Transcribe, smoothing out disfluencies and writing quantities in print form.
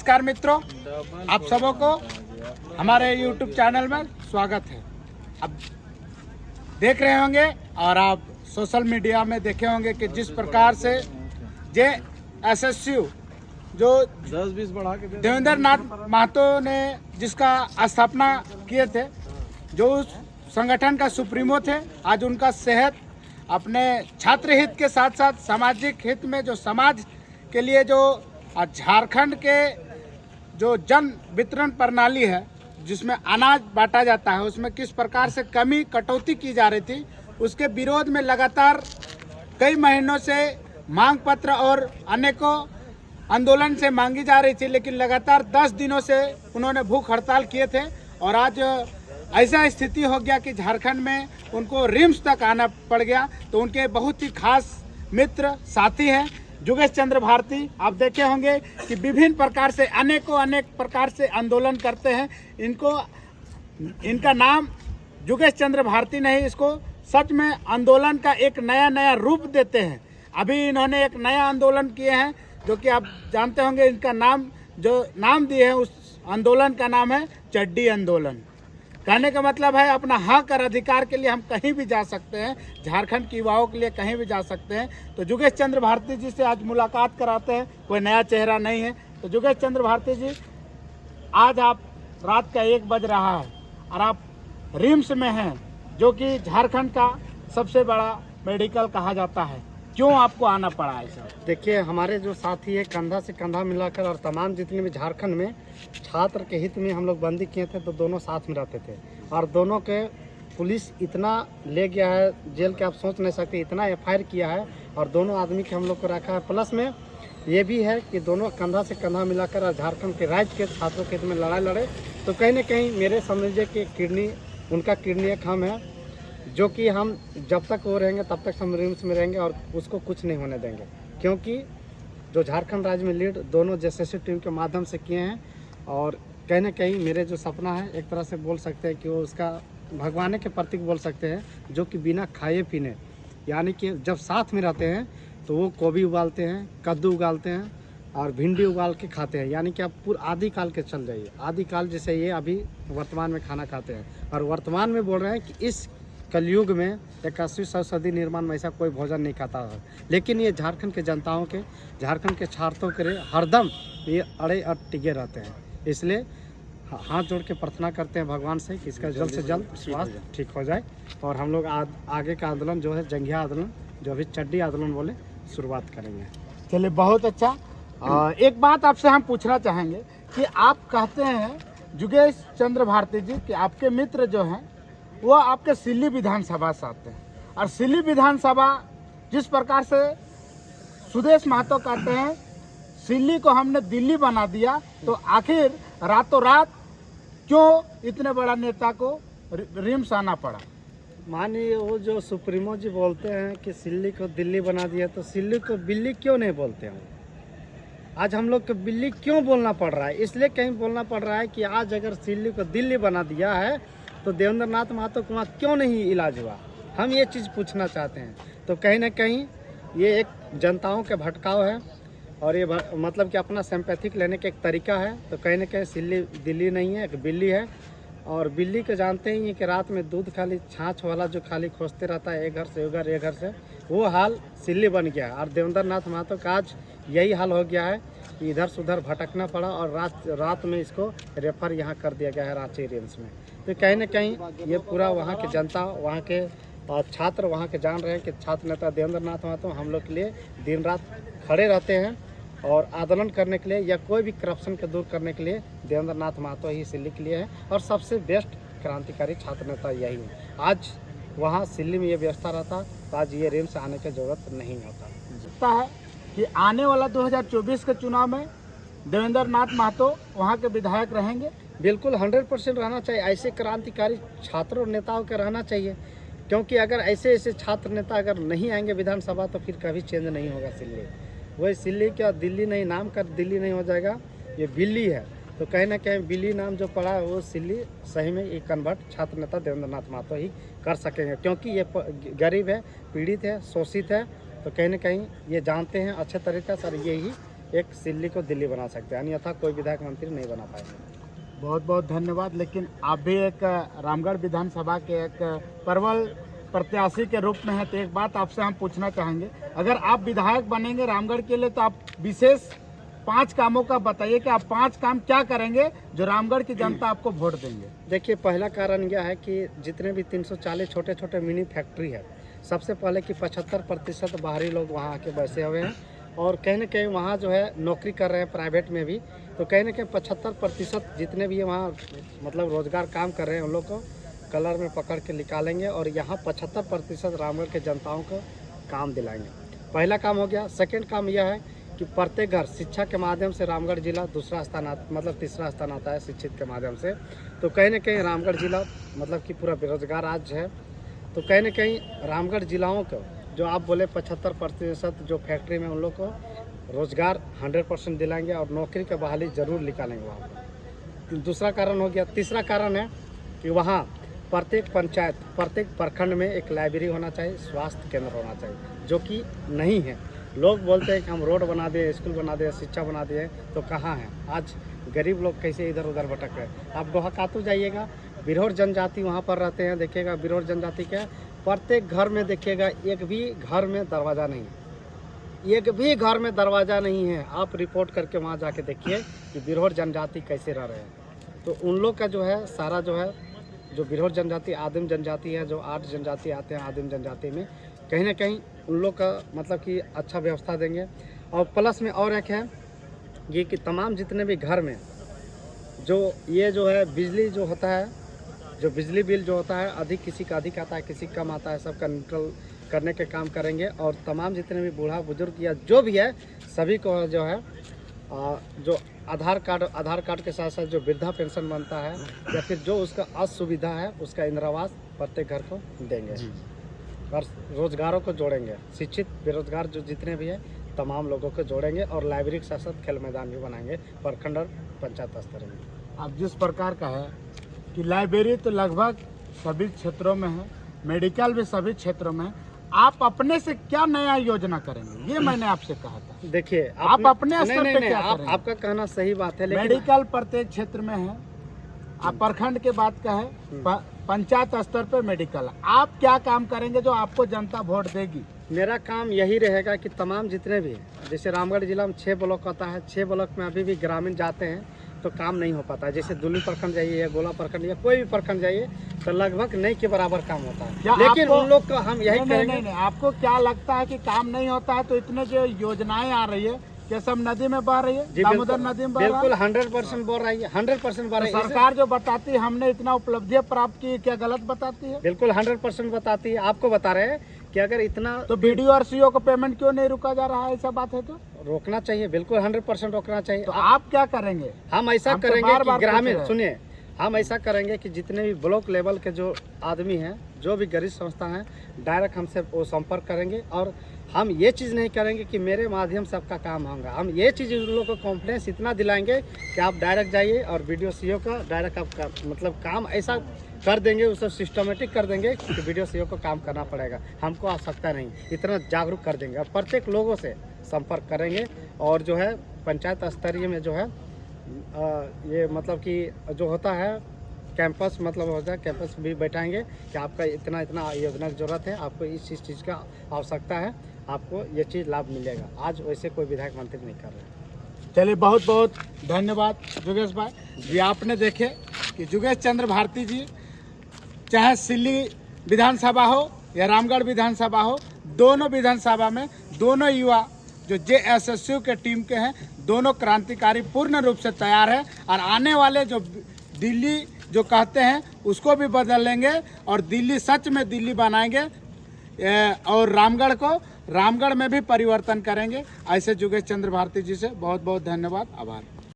नमस्कार मित्रों, आप सबों को हमारे YouTube चैनल में स्वागत है। अब देख रहे होंगे और आप सोशल मीडिया में देखे होंगे कि जिस प्रकार से JSSU जो 10-20 बढ़ा के देवेंद्र नाथ महतो ने जिसका स्थापना किए थे, जो उस संगठन का सुप्रीमो थे, आज उनका सेहत अपने छात्र हित के साथ साथ सामाजिक हित में जो समाज के लिए जो झारखंड के जो जन वितरण प्रणाली है जिसमें अनाज बांटा जाता है, उसमें किस प्रकार से कमी कटौती की जा रही थी, उसके विरोध में लगातार कई महीनों से मांग पत्र और अनेकों आंदोलन से मांगी जा रही थी, लेकिन लगातार 10 दिनों से उन्होंने भूख हड़ताल किए थे। और आज ऐसा स्थिति हो गया कि झारखंड में उनको रिम्स तक आना पड़ गया। तो उनके बहुत ही खास मित्र साथी हैं जुगेश चंद्र भारती। आप देखे होंगे कि विभिन्न प्रकार से अनेक प्रकार से आंदोलन करते हैं। इनका नाम जुगेश चंद्र भारती नहीं, इसको सच में आंदोलन का एक नया रूप देते हैं। अभी इन्होंने एक नया आंदोलन किए हैं जो कि आप जानते होंगे। इनका नाम जो नाम दिए हैं उस आंदोलन का नाम है चड्डी आंदोलन। कहने का मतलब है अपना हक और अधिकार के लिए हम कहीं भी जा सकते हैं, झारखंड के युवाओं के लिए कहीं भी जा सकते हैं। तो जुगेश चंद्र भारती जी से आज मुलाकात कराते हैं। कोई नया चेहरा नहीं है। तो जुगेश चंद्र भारती जी, आज आप रात का 1 बज रहा है और आप रिम्स में हैं, जो कि झारखंड का सबसे बड़ा मेडिकल कहा जाता है। क्यों आपको आना पड़ा है सर? देखिए, हमारे जो साथी है कंधा से कंधा मिलाकर और तमाम जितने भी झारखंड में छात्र के हित में हम लोग बंदी किए थे, तो दोनों साथ में रहते थे। और दोनों के पुलिस इतना ले गया है जेल के, आप सोच नहीं सकते, इतना FIR किया है। और दोनों आदमी के हम लोग को रखा है। प्लस में ये भी है कि दोनों कंधा से कंधा मिलाकर और झारखंड के राज्य के छात्रों के हित में लड़ाई लड़े। तो कहीं ना कहीं मेरे समझिए कि किडनी, उनका किडनी एक हम है, जो कि हम जब तक वो रहेंगे तब तक हम रिम्स में रहेंगे और उसको कुछ नहीं होने देंगे। क्योंकि जो झारखंड राज्य में लीड दोनों JSSU टीम के माध्यम से किए हैं। और कहीं ना कहीं मेरे जो सपना है, एक तरह से बोल सकते हैं कि वो उसका भगवान के प्रतीक बोल सकते हैं, जो कि बिना खाए पीने, यानी कि जब साथ में रहते हैं तो वो गोभी उगालते हैं, कद्दू उगालते हैं और भिंडी उगाल के खाते हैं। यानी कि आप पूरा आदिकाल के चल जाइए, आदिकाल जैसे ये अभी वर्तमान में खाना खाते हैं। और वर्तमान में बोल रहे हैं कि इस कलयुग में 21वीं सदी निर्माण में ऐसा कोई भोजन नहीं खाता है। लेकिन ये झारखंड के जनताओं के, झारखंड के छात्रों के लिए हरदम ये अड़े और टिके रहते हैं। इसलिए हाथ जोड़ के प्रार्थना करते हैं भगवान से कि इसका जल्द से जल्द स्वास्थ्य ठीक हो जाए। और हम लोग आगे का आंदोलन जो है जंघिया आंदोलन, जो अभी चड्डी आंदोलन बोले, शुरुआत करेंगे। चलिए, बहुत अच्छा। एक बात आपसे हम पूछना चाहेंगे कि आप कहते हैं जुगेश चंद्र भारती जी कि आपके मित्र जो हैं वो आपके सिल्ली विधानसभा से आते हैं, और सिल्ली विधानसभा जिस प्रकार से सुदेश महतो कहते हैं सिल्ली को हमने दिल्ली बना दिया, तो आखिर रातों रात क्यों इतने बड़ा नेता को रिम्स आना पड़ा? मानिए, वो जो सुप्रीमो जी बोलते हैं कि सिल्ली को दिल्ली बना दिया, तो सिल्ली को बिल्ली क्यों नहीं बोलते हैं? आज हम लोग को बिल्ली क्यों बोलना पड़ रहा है? इसलिए कहीं बोलना पड़ रहा है कि आज अगर सिल्ली को दिल्ली बना दिया है तो देवेंद्र नाथ महतो को वहाँ क्यों नहीं इलाज हुआ? हम ये चीज़ पूछना चाहते हैं। तो कहीं ना कहीं ये एक जनताओं के भटकाव है और ये मतलब कि अपना सिंपैथिक लेने का एक तरीका है। तो कहीं ना कहीं सिल्ली दिल्ली नहीं है, एक बिल्ली है। और बिल्ली को जानते ही हैं कि रात में दूध खाली छाछ वाला जो खाली खोजते रहता है, एक घर से उधर, एक घर से, वो हाल सिल्ली बन गया है। और देवेंद्र नाथ महतो का आज यही हाल हो गया है कि इधर से उधर भटकना पड़ा और रात में इसको रेफर यहाँ कर दिया गया है रांची रिम्स में। तो कहीं ना कहीं ये पूरा वहाँ के जनता, वहाँ के छात्र वहाँ के जान रहे हैं कि छात्र नेता देवेंद्र नाथ महतो हम लोग के लिए दिन रात खड़े रहते हैं और आंदोलन करने के लिए या कोई भी करप्शन को दूर करने के लिए देवेंद्र नाथ महतो ही सिल्ली के लिए है। और सबसे बेस्ट क्रांतिकारी छात्र नेता यही है। आज वहाँ सिल्ली में ये व्यवस्था रहता तो आज ये रिम्स आने की जरूरत नहीं होता है कि आने वाला 2024 के चुनाव में देवेंद्र नाथ महतो वहाँ के विधायक रहेंगे। बिल्कुल 100% रहना चाहिए। ऐसे क्रांतिकारी छात्रों नेताओं के रहना चाहिए, क्योंकि अगर ऐसे छात्र नेता अगर नहीं आएंगे विधानसभा तो फिर कभी चेंज नहीं होगा सिल्ली। वही सिल्ली क्या दिल्ली नहीं, नाम का दिल्ली नहीं हो जाएगा, ये बिल्ली है। तो कहीं ना कहीं बिल्ली नाम जो पड़ा है वो सिल्ली सही में ये कन्वर्ट छात्र नेता देवेंद्र नाथ महतो ही कर सकेंगे, क्योंकि ये गरीब है, पीड़ित है, शोषित है। तो कहीं ना कहीं ये जानते हैं अच्छे तरीके से, यही एक सिल्ली को दिल्ली बना सकते हैं, अन्यथा कोई विधायक मंत्री नहीं बना पाएंगे। बहुत बहुत धन्यवाद। लेकिन आप भी एक रामगढ़ विधानसभा के एक प्रबल प्रत्याशी के रूप में है, तो एक बात आपसे हम पूछना चाहेंगे, अगर आप विधायक बनेंगे रामगढ़ के लिए तो आप विशेष 5 कामों का बताइए कि आप 5 काम क्या करेंगे जो रामगढ़ की जनता आपको वोट देंगे। देखिए, पहला कारण यह है कि जितने भी 340 छोटे छोटे मिनी फैक्ट्री है, सबसे पहले कि 75% बाहरी लोग वहाँ आके बसे हुए हैं और कहीं ना कहीं वहाँ जो है नौकरी कर रहे हैं प्राइवेट में भी, तो कहीं ना कहीं 75% जितने भी वहाँ मतलब रोजगार काम कर रहे हैं उन लोग को कलर में पकड़ के निकालेंगे और यहाँ 75% रामगढ़ के जनताओं को काम दिलाएंगे। पहला काम हो गया। सेकंड काम यह है कि प्रत्येक घर शिक्षा के माध्यम से रामगढ़ जिला दूसरा स्थान मतलब तीसरा स्थान आता है शिक्षित के माध्यम से, तो कहीं ना कहीं रामगढ़ जिला मतलब कि पूरा बेरोजगार राज्य है, तो कहीं ना कहीं रामगढ़ जिलाओं को जो आप बोले 75% जो फैक्ट्री में उन लोग को रोजगार 100% दिलाएंगे और नौकरी का बहाली जरूर निकालेंगे वहाँ पर। दूसरा कारण हो गया। तीसरा कारण है कि वहाँ प्रत्येक पंचायत प्रत्येक प्रखंड में एक लाइब्रेरी होना चाहिए, स्वास्थ्य केंद्र होना चाहिए, जो कि नहीं है। लोग बोलते हैं कि हम रोड बना दें, स्कूल बना दें, शिक्षा बना दें, तो कहाँ है? आज गरीब लोग कैसे इधर उधर भटक रहे हैं। आप डोहाकातू जाइएगा, बिरहोर जनजाति वहाँ पर रहते हैं, देखिएगा बिरहोर जनजाति के प्रत्येक घर में देखिएगा एक भी घर में दरवाज़ा नहीं है, एक भी घर में दरवाज़ा नहीं है। आप रिपोर्ट करके वहाँ जाके देखिए कि बिरहोर जनजाति कैसे रह रहे हैं। तो उन लोग का जो है सारा जो है जो बिरहोर जनजाति आदिम जनजाति है, जो 8 जनजाति आते हैं आदिम जनजाति में, कहीं ना कहीं उन लोग का मतलब कि अच्छा व्यवस्था देंगे। और प्लस में और एक है ये कि तमाम जितने भी घर में जो ये जो है बिजली जो होता है, जो बिजली बिल जो होता है अधिक किसी का अधिक आता है किसी का कम आता है, सबका न्यूट्रल करने के काम करेंगे। और तमाम जितने भी बूढ़ा बुजुर्ग या जो भी है सभी को जो है जो आधार कार्ड के साथ साथ जो वृद्धा पेंशन बनता है या फिर जो उसका असुविधा है उसका इंदिरा आवास प्रत्येक घर को देंगे और रोजगारों को जोड़ेंगे। शिक्षित बेरोजगार जो जितने भी है तमाम लोगों को जोड़ेंगे और लाइब्रेरी के साथ साथ खेल मैदान भी बनाएंगे प्रखंड और पंचायत स्तर में। आप जिस प्रकार का है कि लाइब्रेरी तो लगभग सभी क्षेत्रों में है, मेडिकल भी सभी क्षेत्रों में है, आप अपने से क्या नया योजना करेंगे, ये मैंने आपसे कहा था। देखिए आप अपने स्तर पे क्या करेंगे? आपका कहना सही बात है, लेकिन मेडिकल प्रत्येक क्षेत्र में है, आप प्रखंड के बात का है, पंचायत स्तर पे मेडिकल, आप क्या काम करेंगे जो आपको जनता वोट देगी? मेरा काम यही रहेगा कि तमाम जितने भी जैसे रामगढ़ जिला में 6 ब्लॉक होता है, 6 ब्लॉक में अभी भी ग्रामीण जाते हैं तो काम नहीं हो पाता है। जैसे दुल्ली प्रखंड जाइए या गोला प्रखंड या कोई भी प्रखंड जाइए तो लगभग नहीं के बराबर काम होता है। लेकिन उन लोग को हम यही करेंगे। नहीं, आपको क्या लगता है कि काम नहीं होता है? तो इतने जो योजनाएं आ रही है केशव नदी में बह रही है, दामोदर नदी में बह रहा है, बिल्कुल 100% बोल रही है, 100% बोल रही है। सरकार जो बताती है हमने इतना उपलब्धियां प्राप्त की, क्या गलत बताती है? बिल्कुल 100% बताती है। आपको बता रहे हैं कि अगर इतना तो बीडीओ और सीओ को पेमेंट क्यों नहीं रुका जा रहा है? ऐसा बात है तो रोकना चाहिए, बिल्कुल 100% रोकना चाहिए। तो आप क्या करेंगे? हम ऐसा करेंगे कि ग्रामीण सुनिए, हम ऐसा करेंगे कि जितने भी ब्लॉक लेवल के जो आदमी हैं, जो भी गरीब संस्था हैं, डायरेक्ट हमसे वो संपर्क करेंगे और हम ये चीज़ नहीं करेंगे कि मेरे माध्यम से आपका काम होगा। हम ये चीज़ उन लोगों को कॉन्फिडेंस इतना दिलाएंगे कि आप डायरेक्ट जाइए और वीडियो सीओ का डायरेक्ट आपका मतलब काम ऐसा कर देंगे, उसे सिस्टमेटिक कर देंगे कि वीडियो सीओ को काम करना पड़ेगा, हमको आवश्यकता नहीं, इतना जागरूक कर देंगे और प्रत्येक लोगों से संपर्क करेंगे। और जो है पंचायत स्तरीय में जो है ये मतलब कि जो होता है कैंपस मतलब होता है, कैंपस भी बैठाएंगे कि आपका इतना इतना योजना की जरूरत है, आपको इस चीज़ का आवश्यकता है, आपको ये चीज़ लाभ मिलेगा। आज वैसे कोई विधायक मंत्री नहीं कर रहे। चलिए, बहुत बहुत धन्यवाद जुगेश भाई जी। आपने देखे कि जुगेश चंद्र भारती जी चाहे सिल्ली विधानसभा हो या रामगढ़ विधानसभा हो, दोनों विधानसभा में दोनों युवा जो JSSU के टीम के हैं, दोनों क्रांतिकारी पूर्ण रूप से तैयार है और आने वाले जो दिल्ली जो कहते हैं उसको भी बदल लेंगे और दिल्ली सच में दिल्ली बनाएंगे और रामगढ़ में भी परिवर्तन करेंगे। ऐसे जुगेश चंद्र भारती जी से बहुत बहुत धन्यवाद, आभार।